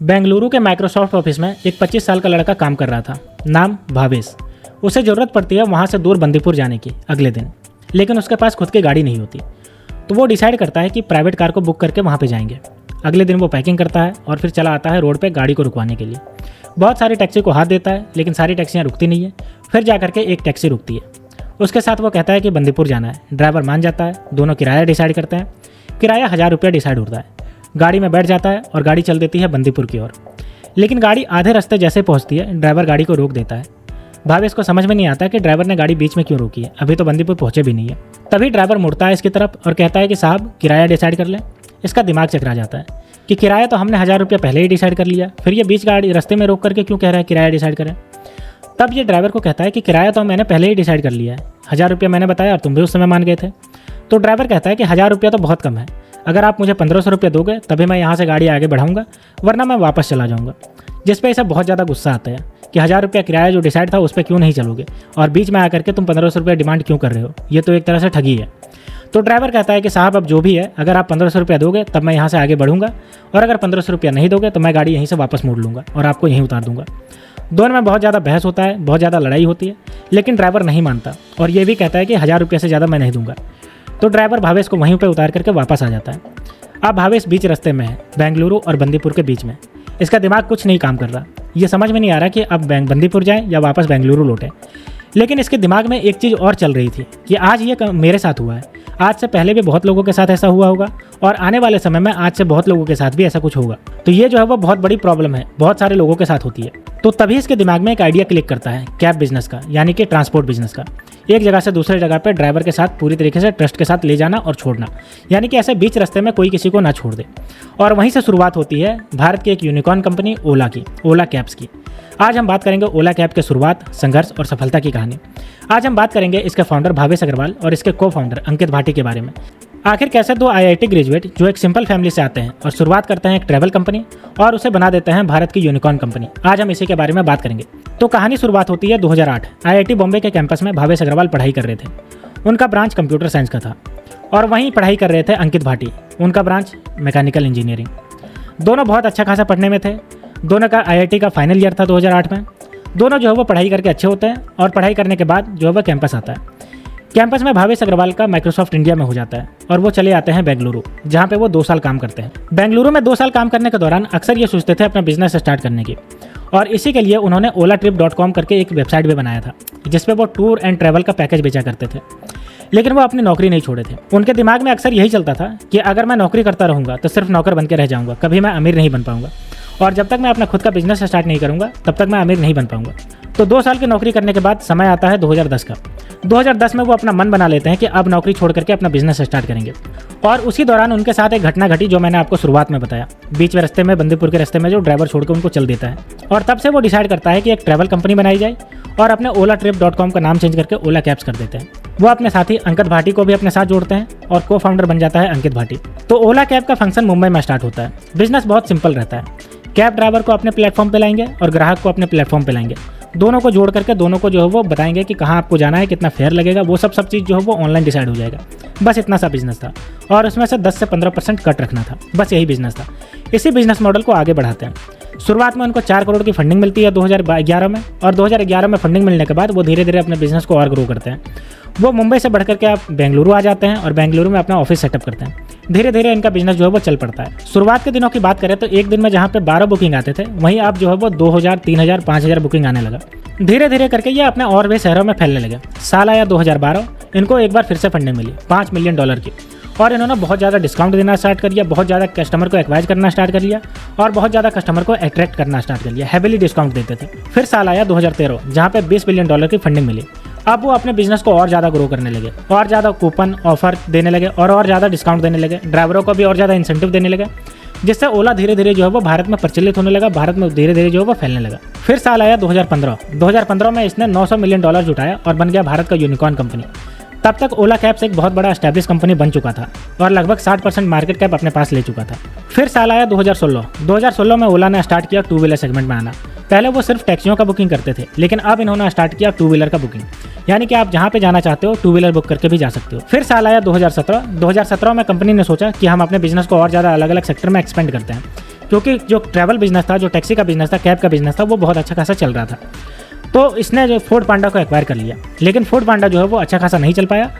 बेंगलुरु के Microsoft office में एक 25 साल का लड़का काम कर रहा था, नाम भावेश। उसे ज़रूरत पड़ती है वहाँ से दूर बंदीपुर जाने की अगले दिन, लेकिन उसके पास खुद की गाड़ी नहीं होती। तो वो डिसाइड करता है कि प्राइवेट कार को बुक करके वहाँ पे जाएंगे। अगले दिन वो पैकिंग करता है और फिर चला आता है रोड पे गाड़ी को रुकवाने के लिए। बहुत सारी टैक्सी को हाथ देता है, लेकिन सारी टैक्सियाँ रुकती नहीं है। फिर जा करके एक टैक्सी रुकती है, उसके साथ वो कहता है कि बंदीपुर जाना है। ड्राइवर मान जाता है, दोनों किराया डिसाइड करते हैं। किराया 1000 रुपया डिसाइड होता है। गाड़ी में बैठ जाता है और गाड़ी चल देती है बंदीपुर की ओर। लेकिन गाड़ी आधे रास्ते जैसे पहुंचती है, ड्राइवर गाड़ी को रोक देता है। भावेश को समझ में नहीं आता कि ड्राइवर ने गाड़ी बीच में क्यों रोकी है, अभी तो बंदीपुर पहुंचे भी नहीं है। तभी ड्राइवर मुड़ता है इसकी तरफ और कहता है कि साहब किराया डिसाइड कर लें। इसका दिमाग चकरा जाता है कि किराया तो हमने 1000 रुपया पहले ही डिसाइड कर लिया, फिर ये बीच गाड़ी रास्ते में रोक करके क्यों कह रहा है किराया डिसाइड करें। तब ये ड्राइवर को कहता है कि किराया तो मैंने पहले ही डिसाइड कर लिया है, 1000 रुपया मैंने बताया और तुम भी उस समय मान गए थे। तो ड्राइवर कहता है कि 1000 रुपया तो बहुत कम है, अगर आप मुझे 1500 रुपया दोगे तभी मैं यहाँ से गाड़ी आगे बढ़ाऊंगा, वरना मैं वापस चला जाऊँगा। जिस पे इसे बहुत ज़्यादा गुस्सा आता है कि 1000 रुपया किराया जो डिसाइड था उस पर क्यों नहीं चलोगे, और बीच में आकर के तुम 1500 रुपया डिमांड क्यों कर रहे हो, ये तो एक तरह से ठगी है। तो ड्राइवर कहता है कि साहब अब जो भी है, अगर आप 1500 रुपया दोगे तब मैं यहाँ से आगे बढ़ूंगा, और अगर 1500 रुपया नहीं दोगे तो मैं गाड़ी यहीं से वापस मोड़ लूँगा और आपको यहीं उतार दूंगा। दोनों में बहुत ज़्यादा बहस होता है, बहुत ज़्यादा लड़ाई होती है, लेकिन ड्राइवर नहीं मानता और ये भी कहता है कि 1000 रुपये से ज़्यादा मैं नहीं दूंगा। तो ड्राइवर भावेश को वहीं पर उतार करके वापस आ जाता है। अब भावेश बीच रास्ते में है, बेंगलुरु और बंदीपुर के बीच में। इसका दिमाग कुछ नहीं काम कर रहा, ये समझ में नहीं आ रहा कि अब बंदीपुर जाए या वापस बेंगलुरु लौटे। लेकिन इसके दिमाग में एक चीज़ और चल रही थी कि आज ये मेरे साथ हुआ है, आज से पहले भी बहुत लोगों के साथ ऐसा हुआ होगा और आने वाले समय में आज से बहुत लोगों के साथ भी ऐसा कुछ होगा। तो ये जो है वो बहुत बड़ी प्रॉब्लम है, बहुत सारे लोगों के साथ होती है। तो तभी इसके दिमाग में एक आइडिया क्लिक करता है कैब बिजनेस का, यानी कि ट्रांसपोर्ट बिजनेस का। एक जगह से दूसरे जगह पर ड्राइवर के साथ पूरी तरीके से ट्रस्ट के साथ ले जाना और छोड़ना, यानी कि ऐसे बीच रास्ते में कोई किसी को ना छोड़ दे। और वहीं से शुरुआत होती है भारत की एक यूनिकॉर्न कंपनी ओला की, ओला कैब्स की। आज हम बात करेंगे ओला कैब के शुरुआत, संघर्ष और सफलता की कहानी। आज हम बात करेंगे इसके फाउंडर भावेश अग्रवाल और इसके को फाउंडर अंकित भाटी के बारे में। आखिर कैसे दो IIT ग्रेजुएट जो एक सिंपल फैमिली से आते हैं और शुरुआत करते हैं एक ट्रैवल कंपनी और उसे बना देते हैं भारत की यूनिकॉर्न कंपनी। आज हम इसी के बारे में बात करेंगे। तो कहानी शुरुआत होती है 2008। IIT बॉम्बे के कैंपस में भावेश अग्रवाल पढ़ाई कर रहे थे। उनका ब्रांच कंप्यूटर साइंस का था और वहीं पढ़ाई कर रहे थे अंकित भाटी, उनका ब्रांच मैकेनिकल इंजीनियरिंग। दोनों बहुत अच्छा खासा पढ़ने में थे। दोनों का IIT का फाइनल ईयर था 2008 में। दोनों जो है वो पढ़ाई करके अच्छे होते हैं और पढ़ाई करने के बाद जो है वो कैंपस आता है। कैंपस में भावेश अग्रवाल का माइक्रोसॉफ्ट इंडिया में हो जाता है और वो चले आते हैं बेंगलुरु, जहाँ पे वो 2 साल काम करते हैं। बेंगलुरु में 2 साल काम करने के दौरान अक्सर ये सोचते थे अपना बिजनेस स्टार्ट करने की, और इसी के लिए उन्होंने olatrip.com करके एक वेबसाइट भी बनाया था, जिसपे वो टूर एंड ट्रैवल का पैकेज बेचा करते थे। लेकिन वो अपनी नौकरी नहीं छोड़े थे। उनके दिमाग में अक्सर यही चलता था कि अगर मैं नौकरी करता रहूँगा तो सिर्फ नौकर बन के रह जाऊँगा, कभी मैं अमीर नहीं बन पाऊँगा, और जब तक मैं अपना खुद का बिजनेस स्टार्ट नहीं करूँगा तब तक मैं अमीर नहीं बन पाऊँगा। तो 2 साल की नौकरी करने के बाद समय आता है 2010 का। 2010 में वो अपना मन बना लेते हैं कि अब नौकरी छोड़ करके अपना बिजनेस स्टार्ट करेंगे। और उसी दौरान उनके साथ एक घटना घटी जो मैंने आपको शुरुआत में बताया। बीच में रास्ते में, बंदीपुर के रास्ते में जो ड्राइवर छोड़ के उनको चल देता है, और तब से वो डिसाइड करता है कि एक ट्रैवल कंपनी बनाई जाए और अपने olatrip.com का नाम चेंज करके ओला कैब्स कर देते हैं। वो अपने साथी अंकित भाटी को भी अपने साथ जोड़ते हैं और को फाउंडर बन जाता है अंकित भाटी। तो ओला कैब का फंक्शन मुंबई में स्टार्ट होता है। बिजनेस बहुत सिंपल रहता है। कैब ड्राइवर को अपने प्लेटफॉर्म पे लाएंगे और ग्राहक को अपने प्लेटफॉर्म पे लाएंगे। दोनों को जोड़ करके दोनों को जो है वो बताएंगे कि कहाँ आपको जाना है, कितना फेयर लगेगा, वो सब चीज़ जो है वो ऑनलाइन डिसाइड हो जाएगा। बस इतना सा बिजनेस था और उसमें से 10 से 15% कट रखना था, बस यही बिजनेस था। इसी बिजनेस मॉडल को आगे बढ़ाते हैं। शुरुआत में उनको 4 करोड़ की फंडिंग मिलती है 2011 में, और 2011 में फंडिंग मिलने के बाद वो धीरे धीरे अपने बिजनेस को और ग्रो करते हैं। वो मुंबई से बढ़ करके आप बेंगलुरु आ जाते हैं और बेंगलुरु में अपना ऑफिस सेटअप करते हैं। धीरे धीरे इनका बिजनेस जो है वो चल पड़ता है। शुरुआत के दिनों की बात करें तो एक दिन में जहाँ पे 12 बुकिंग आते थे, वहीं आप जो है वो 2000, 3000, 5000 बुकिंग आने लगा। धीरे धीरे करके ये अपने और भी शहरों में फैलने लगे। साल आया 2012, इनको एक बार फिर से फंडिंग मिली $5 मिलियन की, और इन्होंने बहुत ज़्यादा डिस्काउंट देना स्टार्ट कर दिया, बहुत ज़्यादा कस्टमर को एक्वाइज करना स्टार्ट कर लिया और बहुत ज़्यादा कस्टमर को अट्रैक्ट करना स्टार्ट कर लिया। हैवीली डिस्काउंट देते थे। फिर साल आया 2013, जहाँ पे $20 बिलियन की फंडिंग मिली। अब वो अपने बिजनेस को और ज़्यादा ग्रो करने लगे, और ज़्यादा कूपन ऑफर देने लगे और ज़्यादा डिस्काउंट देने लगे। ड्राइवरों को भी और ज़्यादा इंसेंटिव देने लगे, जिससे ओला धीरे धीरे जो है वो भारत में प्रचलित होने लगा, भारत में धीरे धीरे जो है वो फैलने लगा। फिर साल आया 2015 में इसने $900 मिलियन जुटाया और बन गया भारत का यूनिकॉर्न कंपनी। तब तक ओला कैब्स एक बहुत बड़ा एस्टैब्लिश कंपनी बन चुका था और लगभग 60% मार्केट कैप अपने पास ले चुका था। फिर साल आया 2016 में ओला ने स्टार्ट किया 2 व्हीलर सेगमेंट में आना। पहले वो सिर्फ टैक्सियों का बुकिंग करते थे, लेकिन अब इन्होंने स्टार्ट किया 2 व्हीलर का बुकिंग, यानी कि आप जहाँ पे जाना चाहते हो 2 व्हीलर बुक करके भी जा सकते हो। फिर साल आया 2017 में कंपनी ने सोचा कि हम अपने बिजनेस को और ज़्यादा अलग अलग सेक्टर में एक्सपेंड करते हैं, क्योंकि जो ट्रैवल बिजनेस था, जो टैक्सी का बिजनेस था, कैब का बिजनेस था, वो बहुत अच्छा खासा चल रहा था। तो इसने जो फूड पांडा को एक्वायर कर लिया, लेकिन फूड पांडा जो है वो अच्छा खासा नहीं चल पाया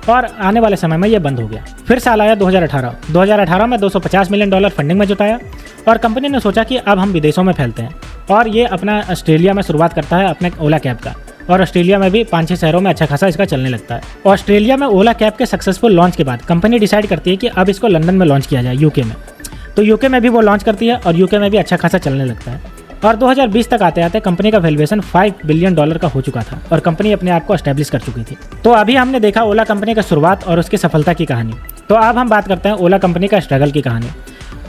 और आने वाले समय में ये बंद हो गया। फिर साल आया 2018 में $250 मिलियन फंडिंग में जुटाया और कंपनी ने सोचा कि अब हम विदेशों में फैलते हैं और ये अपना ऑस्ट्रेलिया में शुरुआत करता है अपने ओला कैब का, और ऑस्ट्रेलिया में भी 5-6 शहरों में अच्छा खासा इसका चलने लगता है। ऑस्ट्रेलिया में ओला कैब के सक्सेसफुल लॉन्च के बाद कंपनी डिसाइड करती है कि अब इसको लंदन में लॉन्च किया जाए, यूके में। तो यूके में भी वो लॉन्च करती है और यूके में भी अच्छा खासा चलने लगता है। और 2020 तक आते आते कंपनी का वैल्यूएशन $5 बिलियन का हो चुका था और कंपनी अपने आप को एस्टैब्लिश कर चुकी थी। तो अभी हमने देखा ओला कंपनी का शुरुआत और उसकी सफलता की कहानी। तो अब हम बात करते हैं ओला कंपनी का स्ट्रगल की कहानी।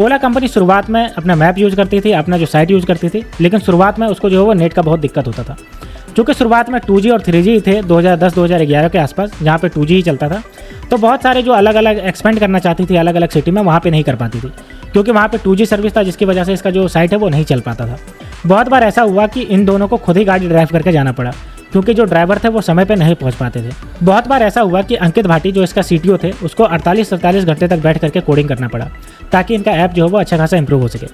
ओला कंपनी शुरुआत में अपना मैप यूज़ करती थी, अपना जो साइट यूज़ करती थी, लेकिन शुरुआत में उसको जो है वो नेट का बहुत दिक्कत होता था। क्योंकि शुरुआत में 2G और 3G थे 2010-2011 के आसपास, जहाँ पे 2G ही चलता था। तो बहुत सारे जो अलग अलग एक्सपेंड करना चाहती थी अलग अलग सिटी में, वहाँ पे नहीं कर पाती थी, क्योंकि वहाँ पे 2G सर्विस था, जिसकी वजह से इसका जो साइट है वो नहीं चल पाता था। बहुत बार ऐसा हुआ कि इन दोनों को खुद ही गाड़ी ड्राइव करके जाना पड़ा, क्योंकि जो ड्राइवर थे वो समय पे नहीं पहुंच पाते थे। बहुत बार ऐसा हुआ कि अंकित भाटी जो इसका CTO थे, उसको 48-47 घंटे तक बैठ करके कोडिंग करना पड़ा ताकि इनका ऐप जो है वो अच्छा खासा इंप्रूव हो सके।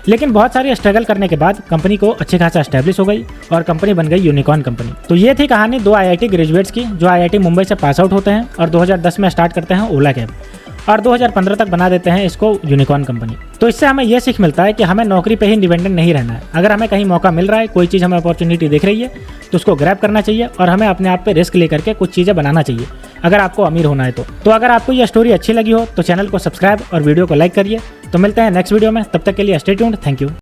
लेकिन बहुत सारी स्ट्रगल करने के बाद कंपनी को अच्छे खासा एस्टैब्लिश हो गई और कंपनी बन गई यूनिकॉर्न कंपनी। तो ये थी कहानी 2 IIT ग्रेजुएट्स की, जो IIT मुंबई से पास आउट होते हैं और 2010 में स्टार्ट करते हैं ओला कैब और 2015 तक बना देते हैं इसको यूनिकॉर्न कंपनी। तो इससे हमें यह सीख मिलता है कि हमें नौकरी पे ही इंडिपेंडेंट नहीं रहना है। अगर हमें कहीं मौका मिल रहा है, कोई चीज़ हमें अपॉर्चुनिटी दिख रही है, तो उसको ग्रैब करना चाहिए और हमें अपने आप पे रिस्क लेकर के कुछ चीज़ें बनाना चाहिए, अगर आपको अमीर होना है तो अगर आपको यह स्टोरी अच्छी लगी हो तो चैनल को सब्सक्राइब और वीडियो को लाइक करिए। तो मिलते हैं नेक्स्ट वीडियो में, तब तक के लिए स्टे ट्यून्ड। Thank you.